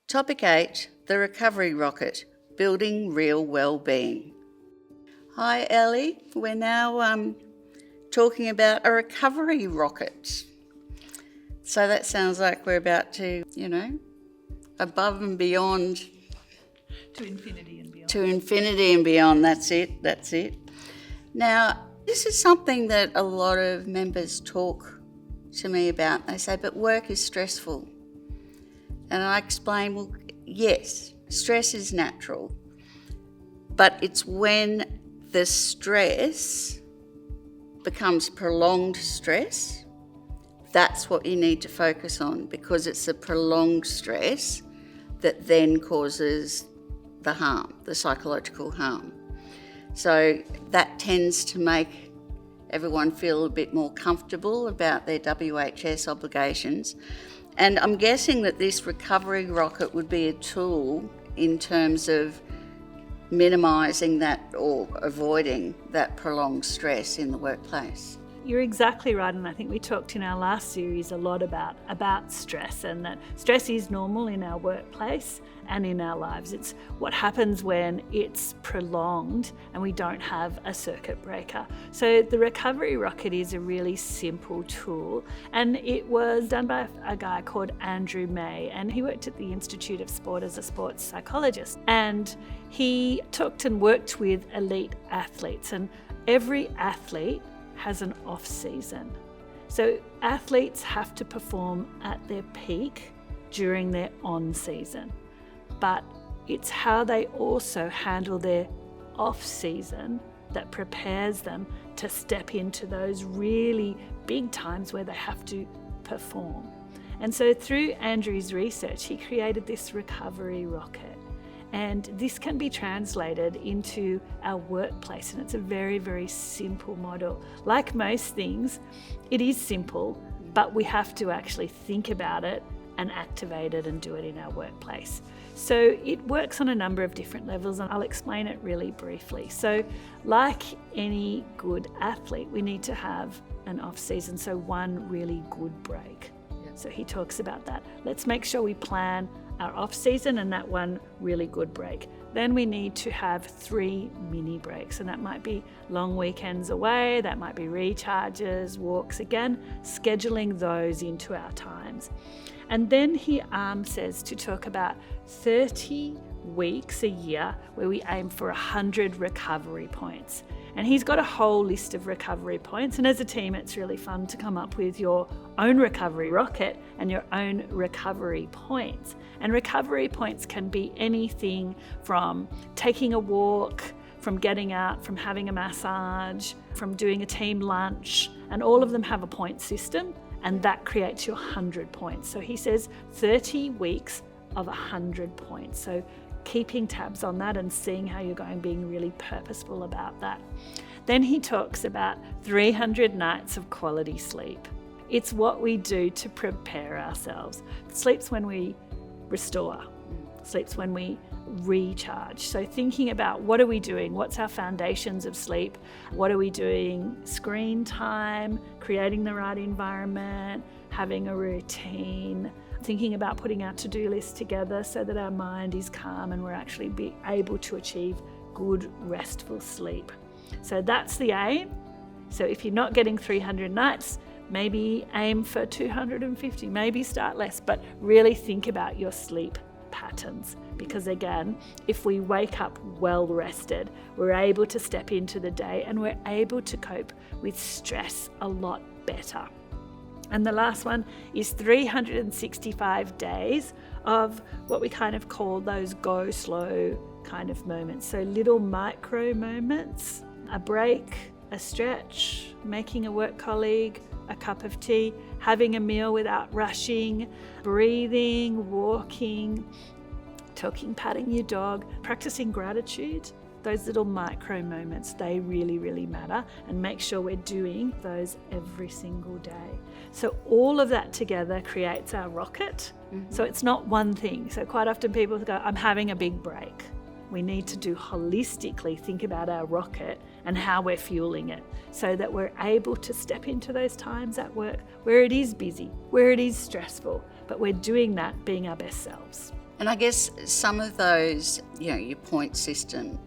Topic 8, the recovery rocket, building real well-being. Hi Ellie, we're now talking about a recovery rocket. So that sounds like we're about to, above and beyond. To infinity and beyond. To infinity and beyond, that's it. Now, this is something that a lot of members talk to me about. They say, but work is stressful. And I explain, well, yes, stress is natural, but it's when the stress becomes prolonged stress, that's what you need to focus on, because it's the prolonged stress that then causes the harm, the psychological harm. So that tends to make everyone feel a bit more comfortable about their WHS obligations. And I'm guessing that this recovery rocket would be a tool in terms of minimising that or avoiding that prolonged stress in the workplace. You're exactly right, and I think we talked in our last series a lot about stress, and that stress is normal in our workplace and in our lives. It's what happens when it's prolonged and we don't have a circuit breaker. So the recovery rocket is a really simple tool, and it was done by a guy called Andrew May, and he worked at the Institute of Sport as a sports psychologist, and he talked and worked with elite athletes, and every athlete has an off season. So athletes have to perform at their peak during their on season, but it's how they also handle their off season that prepares them to step into those really big times where they have to perform. And so through Andrew's research, he created this recovery rocket. And this can be translated into our workplace, and it's a very, very simple model. Like most things, it is simple, but we have to actually think about it and activate it and do it in our workplace. So it works on a number of different levels, and I'll explain it really briefly. So like any good athlete, we need to have an off season, so one really good break. So he talks about that. Let's make sure we plan our off season and that one really good break. Then we need to have 3 mini breaks, and that might be long weekends away, that might be recharges, walks, again, scheduling those into our times. And then he says to talk about 30 weeks a year where we aim for 100 recovery points. And he's got a whole list of recovery points, and as a team it's really fun to come up with your own recovery rocket and your own recovery points. And recovery points can be anything from taking a walk, from getting out, from having a massage, from doing a team lunch, and all of them have a point system, and that creates your 100 points. So he says 30 weeks of 100 points. So keeping tabs on that and seeing how you're going, being really purposeful about that. Then he talks about 300 nights of quality sleep. It's what we do to prepare ourselves. Sleep's when we restore. Sleep's when we recharge. So thinking about what are we doing? What's our foundations of sleep? What are we doing? Screen time, creating the right environment, having a routine, thinking about putting our to-do list together so that our mind is calm and we're actually be able to achieve good, restful sleep. So that's the aim. So if you're not getting 300 nights, maybe aim for 250, maybe start less, but really think about your sleep patterns. Because again, if we wake up well rested, we're able to step into the day and we're able to cope with stress a lot better. And the last one is 365 days of what we kind of call those go slow kind of moments. So little micro moments, a break, a stretch, making a work colleague a cup of tea, having a meal without rushing, breathing, walking, talking, patting your dog, practicing gratitude. Those little micro moments, they really, really matter, and make sure we're doing those every single day. So all of that together creates our rocket. So it's not one thing. So quite often people go, I'm having a big break. We need to do holistically think about our rocket and how we're fueling it so that we're able to step into those times at work where it is busy, where it is stressful, but we're doing that being our best selves. And I guess some of those, your point system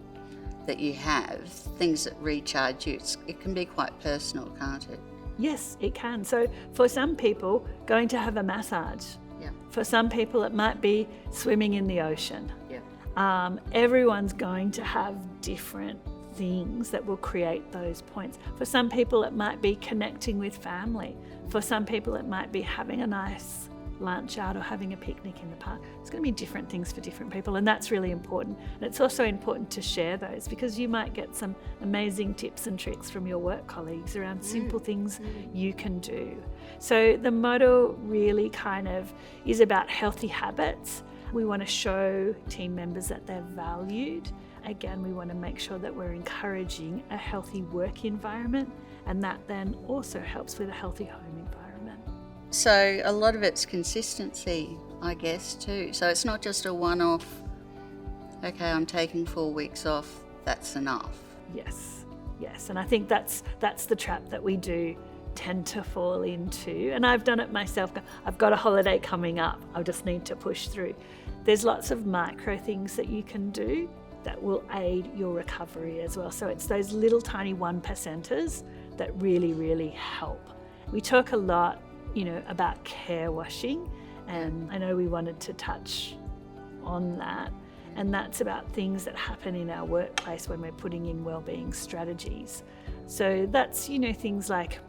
that you have, things that recharge you, it can be quite personal, can't it? Yes, it can. So for some people, going to have a massage. Yeah. For some people, it might be swimming in the ocean. Yeah. Everyone's going to have different things that will create those points. For some people, it might be connecting with family. For some people, it might be having a nice lunch out or having a picnic in the park. It's going to be different things for different people, and that's really important. And it's also important to share those, because you might get some amazing tips and tricks from your work colleagues around simple things you can do. So the motto really kind of is about healthy habits. We want to show team members that they're valued. Again, we want to make sure that we're encouraging a healthy work environment, and that then also helps with a healthy home environment. So a lot of it's consistency, I guess, too. So it's not just a one-off, okay, I'm taking 4 weeks off, that's enough. Yes. And I think that's the trap that we do tend to fall into. And I've done it myself. I've got a holiday coming up, I just need to push through. There's lots of micro things that you can do that will aid your recovery as well. So it's those little tiny 1%ers that really, really help. We talk a lot about care washing, and I know we wanted to touch on that, and that's about things that happen in our workplace when we're putting in wellbeing strategies. So that's things like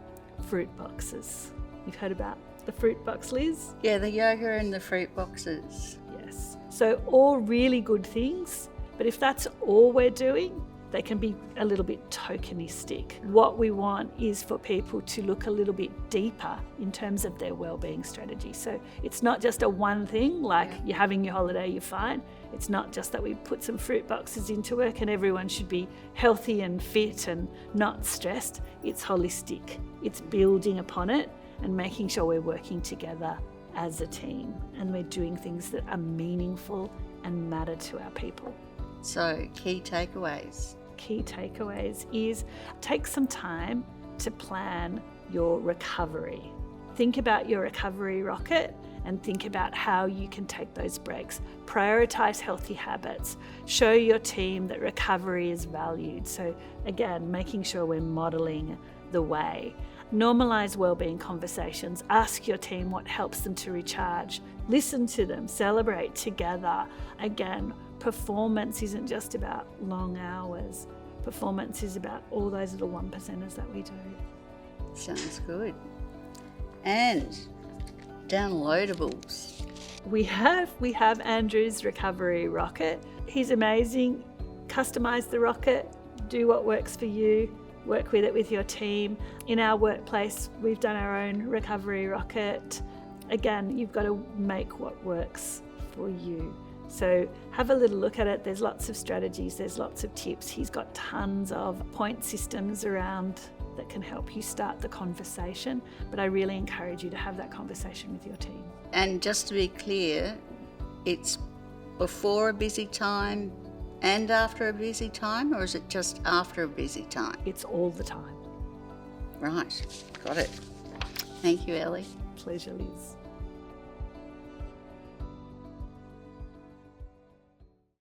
fruit boxes. You've heard about the fruit box, Liz? Yeah, the yoga and the fruit boxes. Yes. So all really good things, but if that's all we're doing, they can be a little bit tokenistic. What we want is for people to look a little bit deeper in terms of their wellbeing strategy. So it's not just a one thing, like you're having your holiday, you're fine. It's not just that we put some fruit boxes into work and everyone should be healthy and fit and not stressed. It's holistic. It's building upon it and making sure we're working together as a team and we're doing things that are meaningful and matter to our people. So key takeaways is take some time to plan your recovery. Think about your recovery rocket and think about how you can take those breaks. Prioritize healthy habits. Show your team that recovery is valued. So again, making sure we're modeling the way. Normalize wellbeing conversations. Ask your team what helps them to recharge. Listen to them. Celebrate together. Again, performance isn't just about long hours. Performance is about all those little 1%ers that we do. Sounds good. And downloadables. We have Andrew's recovery rocket. He's amazing. Customize the rocket. Do what works for you. Work with it with your team. In our workplace, we've done our own recovery rocket. Again, you've got to make what works for you. So have a little look at it. There's lots of strategies, there's lots of tips. He's got tons of point systems around that can help you start the conversation. But I really encourage you to have that conversation with your team. And just to be clear, it's before a busy time and after a busy time, or is it just after a busy time? It's all the time. Right, got it. Thank you, Ellie. Pleasure, Liz.